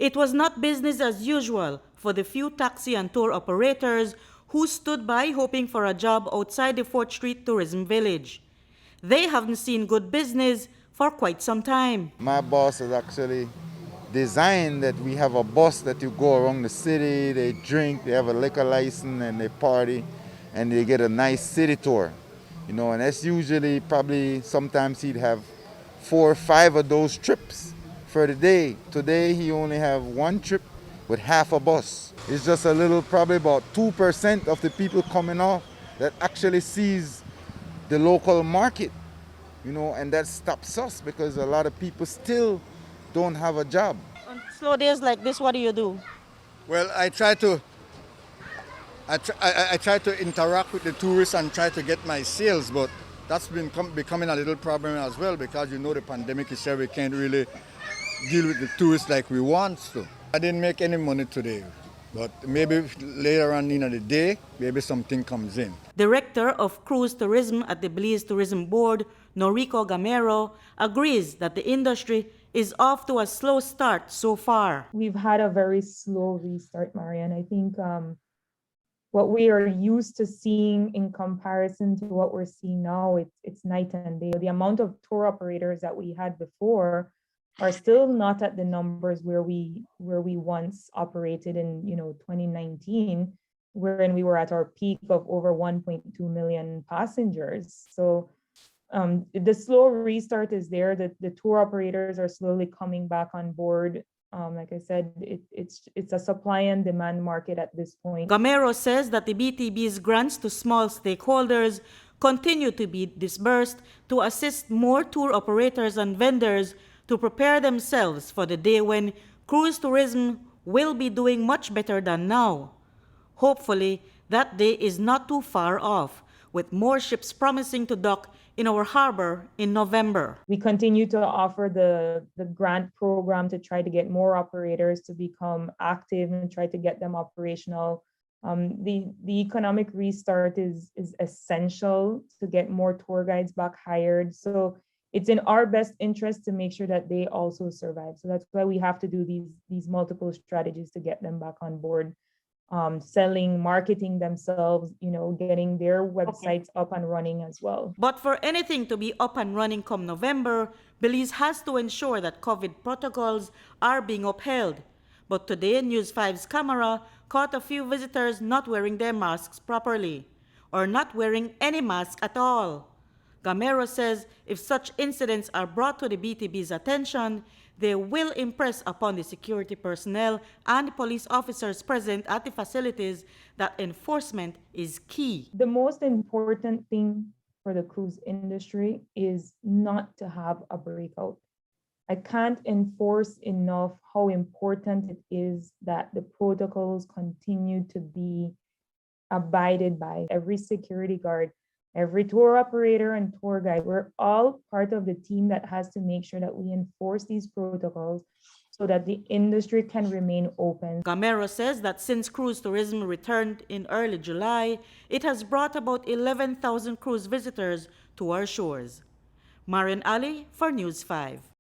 It was not business as usual for the few taxi and tour operators who stood by hoping for a job outside the 4th Street Tourism Village. They haven't seen good business for quite some time. My boss has actually designed that we have a bus that you go around the city, they drink, they have a liquor license and they party and they get a nice city tour. You know, and that's usually probably sometimes he'd have 4 or 5 of those trips for the day. Today he only have one trip with half a bus. It's just a little, probably about 2% of the people coming off that actually sees the local market, you know, and that stops us because a lot of people still don't have a job. On slow days like this, what do you do? Well, I try to interact with the tourists and try to get my sales, but that's been becoming a little problem as well because you know the pandemic is here. We can't really deal with the tourists like we want to. I didn't make any money today, but maybe later on in the day, maybe something comes in. Director of Cruise Tourism at the Belize Tourism Board, Noriko Gamero, agrees that the industry is off to a slow start so far. We've had a very slow restart, Marion. I think what we are used to seeing in comparison to what we're seeing now, it's night and day. The amount of tour operators that we had before are still not at the numbers where we once operated in 2019, wherein we were at our peak of over 1.2 million passengers. So the slow restart is there. The tour operators are slowly coming back on board. Like I said, it's a supply and demand market at this point. Gamero says that the BTB's grants to small stakeholders continue to be disbursed to assist more tour operators and vendors to prepare themselves for the day when cruise tourism will be doing much better than now. Hopefully, that day is not too far off, with more ships promising to dock in our harbor in November. We continue to offer the grant program to try to get more operators to become active and try to get them operational. The economic restart is essential to get more tour guides back hired. So it's in our best interest to make sure that they also survive. So that's why we have to do these multiple strategies to get them back on board. Selling, marketing themselves, getting their websites up and running as well. But for anything to be up and running come November, Belize has to ensure that COVID protocols are being upheld. But today, News 5's camera caught a few visitors not wearing their masks properly, or not wearing any mask at all. Gamero says if such incidents are brought to the BTB's attention, they will impress upon the security personnel and police officers present at the facilities that enforcement is key. The most important thing for the cruise industry is not to have a breakout. I can't enforce enough how important it is that the protocols continue to be abided by. Every security guard, every tour operator and tour guide, we're all part of the team that has to make sure that we enforce these protocols so that the industry can remain open. Gamero says that since cruise tourism returned in early July, it has brought about 11,000 cruise visitors to our shores. Marion Ali for News 5.